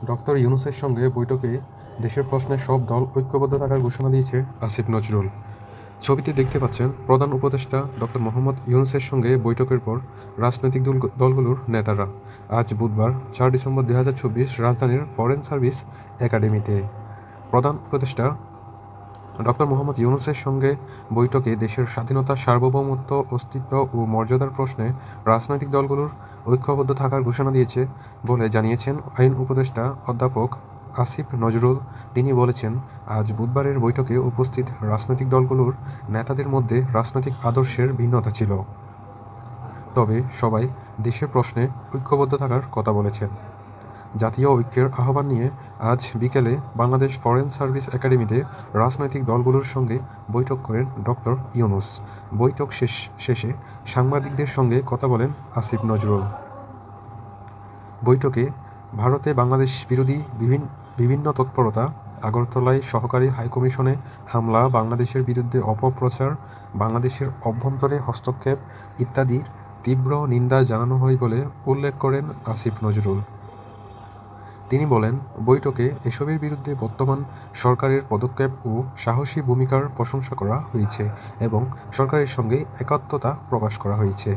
Doctor ইউনূসের সঙ্গে বৈঠকে দেশের প্রশ্নে সব দল ঐক্যবদ্ধ থাকার ঘোষণা দিয়েছে আসিফ নজরুল। ছবিতে দেখতে পাচ্ছেন প্রধান উপদেষ্টা ডক্টর মোহাম্মদ ইউনূসের সঙ্গে বৈঠকের পর রাজনৈতিক দলগুলোর নেতারা আজ বুধবার 4 ডিসেম্বর 2024 রাজধানীর ফরেন সার্ভিস একাডেমিতে প্রধান উপদেষ্টা ডক্টর মোহাম্মদ ইউনূসের সঙ্গে বৈঠকে দেশের স্বাধীনতা, সার্বভৌমত্ব, অস্তিত্ব ও মর্যাদার প্রশ্নে রাজনৈতিক দলগুলোর ঐক্যবদ্ধ থাকার ঘোষণা দিয়েছে বলে জানিয়েছেন আইন উপদেষ্টা অধ্যাপক আসিফ নজরুল। তিনি বলেছেন, আজ বুধবারের বৈঠকে উপস্থিত রাজনৈতিক দলগুলোর নেতাদের মধ্যে রাজনৈতিক আদর্শের ভিন্নতা ছিল, তবে সবাই দেশের প্রশ্নে ঐক্যবদ্ধ থাকার কথা বলেছেন। জাতীয় ঐক্যের আহ্বান নিয়ে আজ বিকেলে বাংলাদেশ ফরেন সার্ভিস একাডেমিতে রাজনৈতিক দলগুলোর সঙ্গে বৈঠক করেন ডক্টর ইউনূস। বৈঠক শেষে সাংবাদিকদের সঙ্গে কথা বলেন আসিফ নজরুল। বৈঠকে ভারতে বাংলাদেশ বিরোধী বিভিন্ন তৎপরতা, আগরতলায় সহকারী হাইকমিশনে হামলা, বাংলাদেশের বিরুদ্ধে অপপ্রচার, বাংলাদেশের অভ্যন্তরে হস্তক্ষেপ ইত্যাদির তীব্র নিন্দা জানানো হয় বলে উল্লেখ করেন আসিফ নজরুল। তিনি বলেন, বৈঠকে এসবের বিরুদ্ধে বর্তমান সরকারের পদক্ষেপ ও সাহসী ভূমিকার প্রশংসা করা হয়েছে এবং সরকারের সঙ্গে একাত্মতা প্রকাশ করা হয়েছে।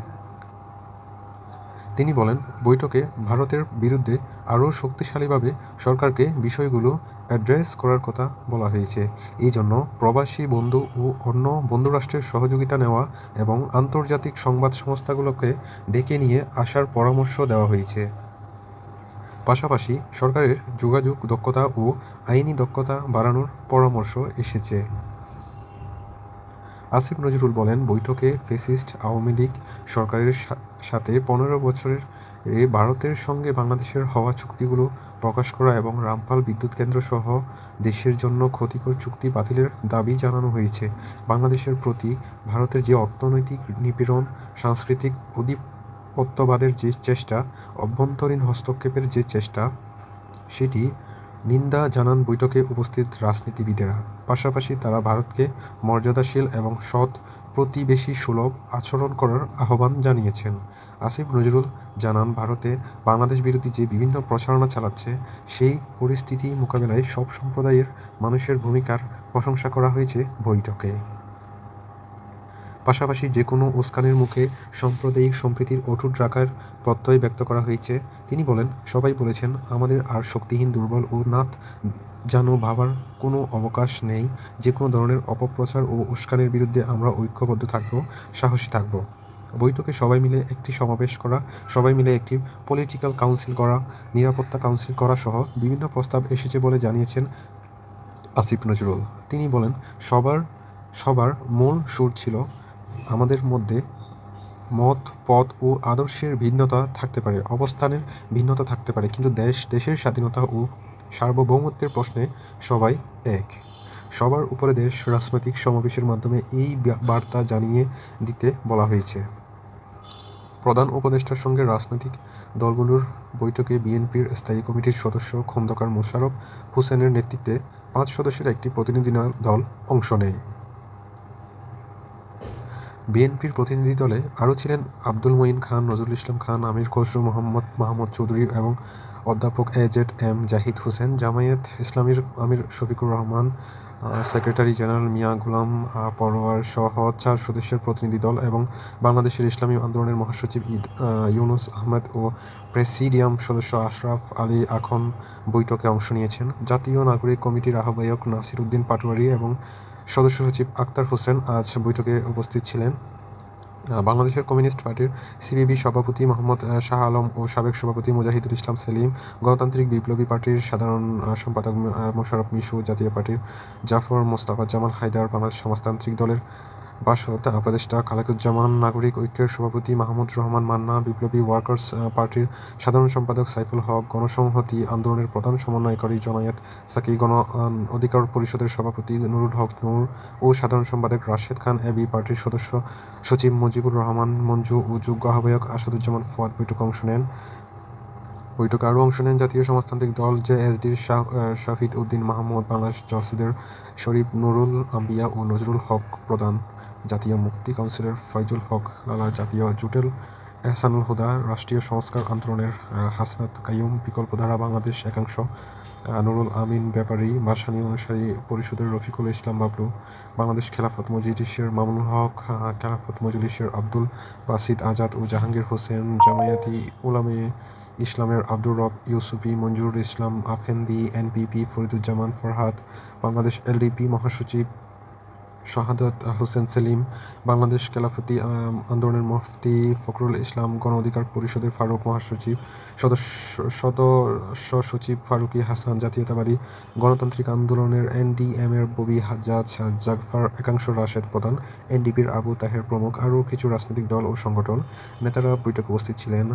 তিনি বলেন, বৈঠকে ভারতের বিরুদ্ধে আরও শক্তিশালীভাবে সরকারকে বিষয়গুলো অ্যাড্রেস করার কথা বলা হয়েছে। এই জন্য প্রবাসী বন্ধু ও অন্য বন্ধুরাষ্ট্রের সহযোগিতা নেওয়া এবং আন্তর্জাতিক সংবাদ সংস্থাগুলোকে ডেকে নিয়ে আসার পরামর্শ দেওয়া হয়েছে। পাশাপাশি সরকারের যোগাযোগ দক্ষতা ও আইনি দক্ষতা বাড়ানোর পরামর্শ এসেছে। আসিফ নজরুল বলেন, বৈঠকে ফ্যাসিস্ট আওয়ামী লীগ সরকারের সাথে 15 বছরের ভারতের সঙ্গে বাংলাদেশের হওয়া চুক্তিগুলো প্রকাশ করা এবং রামপাল বিদ্যুৎ কেন্দ্র সহ দেশের জন্য ক্ষতিকর চুক্তি বাতিলের দাবি জানানো হয়েছে। বাংলাদেশের প্রতি ভারতের যে অর্থনৈতিক নিপীড়ন, সাংস্কৃতিক আধিপত্যবাদের যে চেষ্টা, অভ্যন্তরীণ হস্তক্ষেপের যে চেষ্টা, সেটি নিন্দা জানান বৈঠকে উপস্থিত রাজনীতিবিদেরা। পাশাপাশি তারা ভারতকে মর্যাদাশীল এবং সৎ প্রতিবেশী সুলভ আচরণ করার আহ্বান জানিয়েছেন। আসিফ নজরুল জানান, ভারতে বাংলাদেশ বিরোধী যে বিভিন্ন প্রচারণা চালাচ্ছে, সেই পরিস্থিতি মোকাবেলায় সব সম্প্রদায়ের মানুষের ভূমিকার প্রশংসা করা হয়েছে বৈঠকে। পাশাপাশি যে কোনো উস্কানির মুখে সাম্প্রদায়িক সম্প্রীতির অটুট রাখার প্রত্যয় ব্যক্ত করা হয়েছে। তিনি বলেন, সবাই বলেছেন, আমাদের আর শক্তিহীন, দুর্বল ও নাথ জানো ভাবার কোনো অবকাশ নেই। যে কোনো ধরনের অপপ্রচার ও উস্কানির বিরুদ্ধে আমরা ঐক্যবদ্ধ থাকব, সাহসী থাকব। বৈঠকে সবাই মিলে একটি সমাবেশ করা, সবাই মিলে একটি পলিটিক্যাল কাউন্সিল করা, নিরাপত্তা কাউন্সিল করা সহ বিভিন্ন প্রস্তাব এসেছে বলে জানিয়েছেন আসিফ নজরুল। তিনি বলেন, সবার মূল সুর ছিল, আমাদের মধ্যে মত, পথ ও আদর্শের ভিন্নতা থাকতে পারে, অবস্থানের ভিন্নতা থাকতে পারে, কিন্তু দেশের স্বাধীনতা ও সার্বভৌমত্বের প্রশ্নে সবাই এক। সবার উপরে দেশ রাজনৈতিক সমাবেশের মাধ্যমে এই বার্তা জানিয়ে দিতে বলা হয়েছে। প্রধান উপদেষ্টার সঙ্গে রাজনৈতিক দলগুলোর বৈঠকে বিএনপির স্থায়ী কমিটির সদস্য খন্দকার মোশাররফ হোসেনের নেতৃত্বে 5 সদস্যের একটি প্রতিনিধি দল অংশ নেয়। বিএনপির প্রতিনিধি দলে আরও ছিলেন আব্দুল মঈন খান, নজরুল ইসলাম খান, আমির খসরু মাহমুদ চৌধুরী এবং অধ্যাপক এজেড.এম জাহিদ হোসেন, জামায়াত ইসলামীর আমির শফিকুর রহমান, সেক্রেটারি জেনারেল মিয়া গোলাম পরোয়ার সহ 4 সদস্যের প্রতিনিধি দল এবং বাংলাদেশের ইসলামী আন্দোলনের মহাসচিব ইউনুস আহমেদ ও প্রেসিডিয়াম সদস্য আশরাফ আলী আখন বৈঠকে অংশ নিয়েছেন। জাতীয় নাগরিক কমিটির আহ্বায়ক নাসির উদ্দিন পাটোয়ারী এবং সদস্য সচিব আক্তার হোসেন আজ বৈঠকে উপস্থিত ছিলেন। বাংলাদেশের কমিউনিস্ট পার্টির সিপিবি সভাপতি মোহাম্মদ শাহ আলম ও সাবেক সভাপতি মুজাহিদুল ইসলাম সেলিম, গণতান্ত্রিক বিপ্লবী পার্টির সাধারণ সম্পাদক মোশাররফ মিশু, জাতীয় পার্টির জাফর মোস্তফা জামাল হায়দার, বাংলাদেশ সমাজতান্ত্রিক দলের বাসদ উপদেষ্টা খালেকুজ্জামান, নাগরিক ঐক্যের সভাপতি মাহমুদ রহমান মান্না, বিপ্লবী ওয়ার্কার্স পার্টির সাধারণ সম্পাদক সাইফুল হক, গণসংহতি আন্দোলনের প্রধান সমন্বয়কারী জমায়েত সাকি, গণ অধিকার পরিষদের সভাপতি নুরুল হক নূর ও সাধারণ সম্পাদক রাশেদ খান এবি, পার্টির সদস্য সচিব মুজিবুর রহমান মঞ্জু ও যুগ্ম আহ্বায়ক আসাদুজ্জামান ফুয়াদ বৈঠকে অংশ নেন। বৈঠকে আরও অংশ নেন জাতীয় সমাজতান্ত্রিক দল জেএসডির শাহিদ উদ্দিন মাহমুদ, বাংলাদেশ জাসদের শরীফ নুরুল আম্বিয়া ও নজরুল হক প্রধান, জাতীয় মুক্তি কাউন্সিলের ফয়জুল হক লালা, জাতীয় জোটের এহসানুল হুদা, রাষ্ট্রীয় সংস্কার আন্দোলনের হাসনাত কাইয়ুম, বিকল্পধারা বাংলাদেশ একাংশ, নুরুল আমিন ব্যাপারী, ভাসানী অনুসারী পরিষদের রফিকুল ইসলাম বাবলু, বাংলাদেশ খেলাফত মজলিসের মামুনুল হক, খেলাফত মজলিসের আব্দুল বাসিত আজাদ ও জাহাঙ্গীর হোসেন, জামায়াতি উলামায়ে ইসলামের আব্দুর রব ইউসুফী, মঞ্জুরুল ইসলাম আফেন্দি, এনপিপি ফরিদুজ্জামান ফরহাদ, বাংলাদেশ এলডিপি মহাসচিব শাহাদাত হোসেন সেলিম, বাংলাদেশ খেলাফতি আন্দোলনের মুফতি ফখরুল ইসলাম, গণ অধিকার পরিষদের ফারুক মহাসচিব, সদস্য সচিব ফারুকী হাসান, জাতীয়তাবাদী গণতান্ত্রিক আন্দোলনের এনডিএম-এর ববি হাজ্জাজ জাগফার, একাংশ রাশেদ প্রধান, এনডিপির আবু তাহের প্রমুখ, আরও কিছু রাজনৈতিক দল ও সংগঠন নেতারা বৈঠকে উপস্থিত ছিলেন।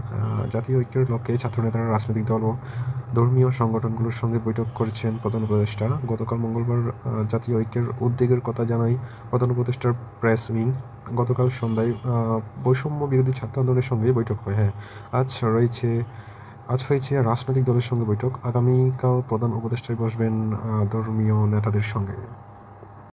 জাতীয় ঐক্যের লক্ষ্যে ছাত্রনেতারা রাজনৈতিক দল ও ধর্মীয় সংগঠনগুলোর সঙ্গে বৈঠক করেছেন প্রধান উপদেষ্টা। গতকাল মঙ্গলবার জাতীয় ঐক্যের উদ্বেগের কথা জানায় প্রধান উপদেষ্টার প্রেস উইং। গতকাল সন্ধ্যায় বৈষম্য বিরোধী ছাত্র আন্দোলনের সঙ্গে বৈঠক হয়। আজ হয়েছে রাজনৈতিক দলের সঙ্গে বৈঠক। আগামীকাল প্রধান উপদেষ্টায় বসবেন ধর্মীয় নেতাদের সঙ্গে।